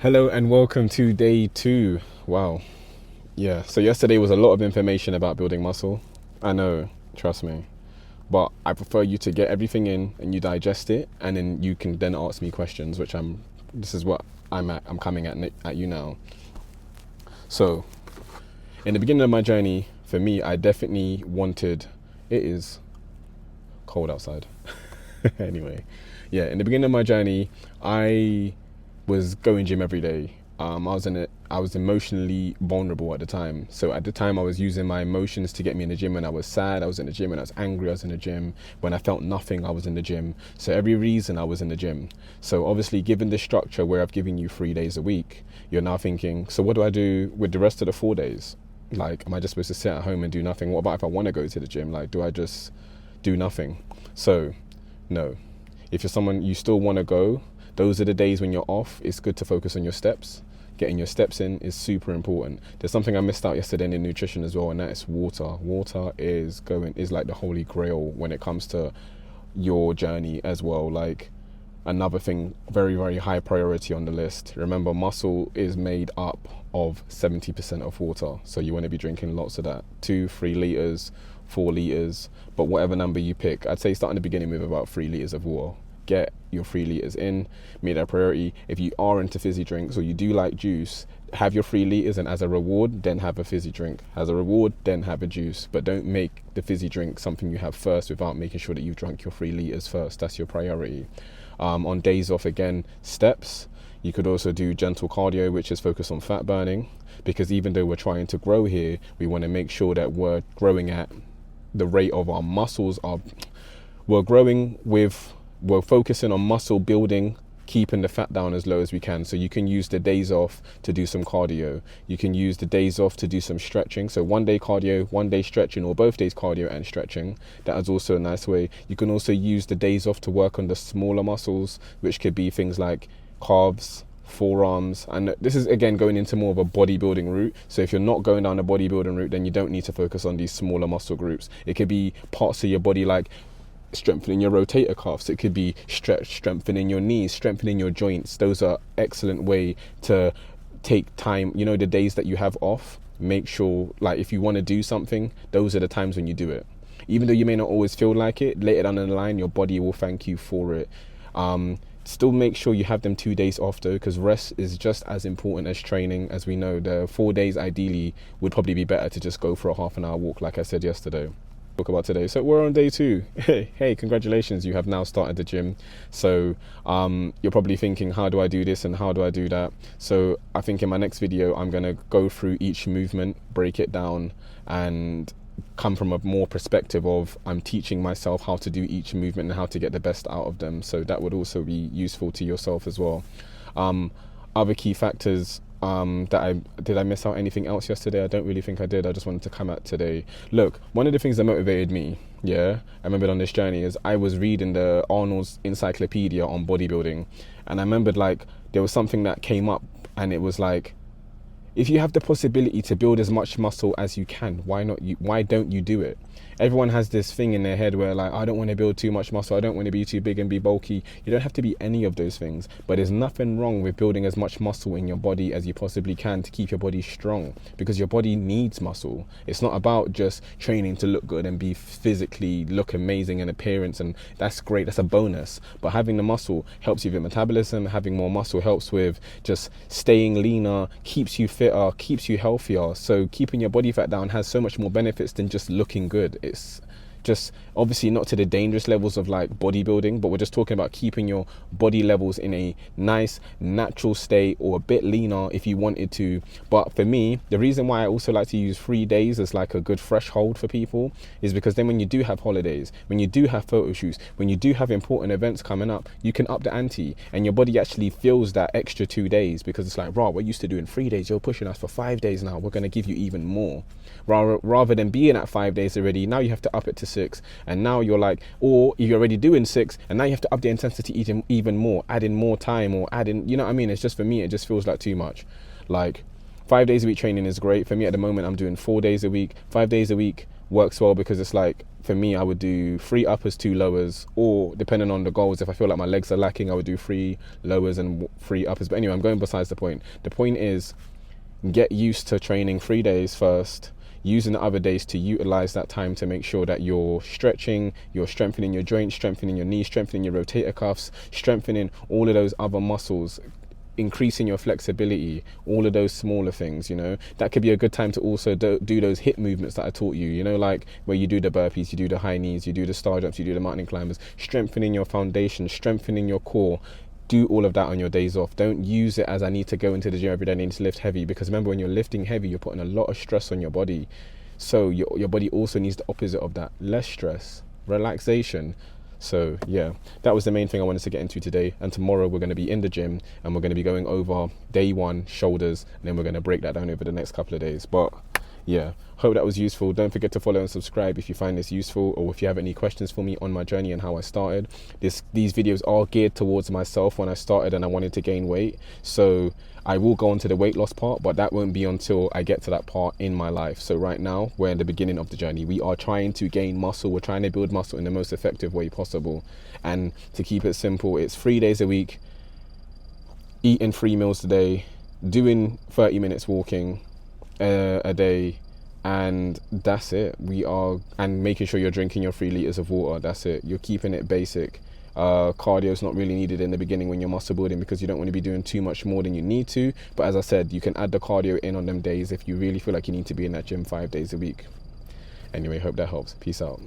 Hello and welcome to day 2. Wow. Yeah, so yesterday was a lot of information about building muscle. I know, trust me. But I prefer you to get everything in and you digest it, and then you can then ask me questions, this is what I'm coming at you now. So, in the beginning of my journey, for me, I definitely it is cold outside. Anyway, yeah, in the beginning of my journey, I was going gym every day. I was emotionally vulnerable at the time. So at the time, I was using my emotions to get me in the gym. When I was sad, I was in the gym. When I was angry, I was in the gym. When I felt nothing, I was in the gym. So every reason, I was in the gym. So obviously, given the structure where I've given you 3 days a week, you're now thinking, so what do I do with the rest of the 4 days? Like, am I just supposed to sit at home and do nothing? What about if I want to go to the gym? Like, do I just do nothing? So, no. If you're someone you still want to go, those are the days when you're off. It's good to focus on your steps. Getting your steps in is super important. There's something I missed out yesterday in nutrition as well, and that is water. Water is like the holy grail when it comes to your journey as well. Like, another thing, very, very high priority on the list. Remember, muscle is made up of 70% of water. So you want to be drinking lots of that. 2-3 liters, 4 liters, but whatever number you pick. I'd say start in the beginning with about 3 liters of water. Get your 3 liters in, make that a priority. If you are into fizzy drinks or you do like juice, have your 3 liters, and as a reward, then have a fizzy drink. As a reward, then have a juice. But don't make the fizzy drink something you have first without making sure that you've drunk your 3 liters first. That's your priority. On days off, again, steps. You could also do gentle cardio, which is focused on fat burning, because even though we're trying to grow here, we want to make sure that we're growing at the rate of our muscles are. We're focusing on muscle building, keeping the fat down as low as we can. So you can use the days off to do some cardio. You can use the days off to do some stretching. So 1 day cardio, 1 day stretching, or both days cardio and stretching. That is also a nice way. You can also use the days off to work on the smaller muscles, which could be things like calves, forearms. And this is again going into more of a bodybuilding route. So if you're not going down the bodybuilding route, then you don't need to focus on these smaller muscle groups. It could be parts of your body like strengthening your rotator cuffs. It could be strengthening your knees, strengthening your joints. Those are excellent way to take time. You know, the days that you have off, make sure, like, if you want to do something, those are the times when you do it. Even though you may not always feel like it, later down the line, your body will thank you for it. Still make sure you have them 2 days off though, because rest is just as important as training. As we know, the 4 days ideally would probably be better to just go for a half an hour walk, like I said yesterday. Talk about today. So we're on day 2. Hey, congratulations, you have now started the gym. So you're probably thinking, how do I do this and how do I do that? So I think in my next video, I'm going to go through each movement, break it down, and come from a more perspective of I'm teaching myself how to do each movement and how to get the best out of them. So that would also be useful to yourself as well. Other key factors, did I miss out anything else yesterday? I don't really think I did. I just wanted to come out today. Look, one of the things that motivated me, I remembered on this journey, is I was reading the Arnold's encyclopedia on bodybuilding, and I remembered, like, there was something that came up, and it was like, if you have the possibility to build as much muscle as you can, why don't you do it? Everyone has this thing in their head where, like, I don't want to build too much muscle, I don't want to be too big and be bulky. You don't have to be any of those things, but there's nothing wrong with building as much muscle in your body as you possibly can to keep your body strong, because your body needs muscle. It's not about just training to look good and be physically look amazing in appearance, and that's great, that's a bonus, but having the muscle helps you with metabolism. Having more muscle helps with just staying leaner, keeps you fitter, keeps you healthier. So keeping your body fat down has so much more benefits than just looking good. It's just obviously not to the dangerous levels of like bodybuilding, but we're just talking about keeping your body levels in a nice natural state, or a bit leaner if you wanted to. But for me, the reason why I also like to use 3 days as like a good threshold for people is because then when you do have holidays, when you do have photo shoots, when you do have important events coming up, you can up the ante and your body actually feels that extra 2 days, because it's like, we're used to doing 3 days, you're pushing us for 5 days now, we're going to give you even more. Rather than being at 5 days already, now you have to up it to 6, and now you're like, or if you're already doing 6 and now you have to up the intensity even more, add in more time, or add in, you know what I mean? It's just, for me, it just feels like too much. Like, 5 days a week training is great. For me at the moment, I'm doing 4 days a week. 5 days a week works well, because it's like for me, I would do 3 uppers, 2 lowers, or depending on the goals, if I feel like my legs are lacking, I would do 3 lowers and 3 uppers. But anyway, I'm going besides the point. The point is, get used to training 3 days first, using the other days to utilize that time to make sure that you're stretching, you're strengthening your joints, strengthening your knees, strengthening your rotator cuffs, strengthening all of those other muscles, increasing your flexibility, all of those smaller things. That could be a good time to also do those hip movements that I taught you, like where you do the burpees, you do the high knees, you do the star jumps, you do the mountain climbers, strengthening your foundation, strengthening your core. Do all of that on your days off. Don't use it as I need to go into the gym every day, I need to lift heavy, because remember, when you're lifting heavy, you're putting a lot of stress on your body. So your body also needs the opposite of that, less stress, relaxation. So yeah, that was the main thing I wanted to get into today. And tomorrow we're going to be in the gym and we're going to be going over day 1 shoulders, and then we're going to break that down over the next couple of days. But yeah, hope that was useful. Don't forget to follow and subscribe if you find this useful, or if you have any questions for me on my journey and how I started. These videos are geared towards myself when I started and I wanted to gain weight. So I will go on to the weight loss part, but that won't be until I get to that part in my life. So right now, we're in the beginning of the journey. We are trying to gain muscle. We're trying to build muscle in the most effective way possible. And to keep it simple, it's 3 days a week, eating 3 meals a day, doing 30 minutes walking a day, and that's it. And making sure you're drinking your 3 liters of water. That's it. You're keeping it basic. Cardio is not really needed in the beginning when you're muscle building, because you don't want to be doing too much more than you need to. But as I said, you can add the cardio in on them days if you really feel like you need to be in that gym 5 days a week. Anyway, hope that helps. Peace out.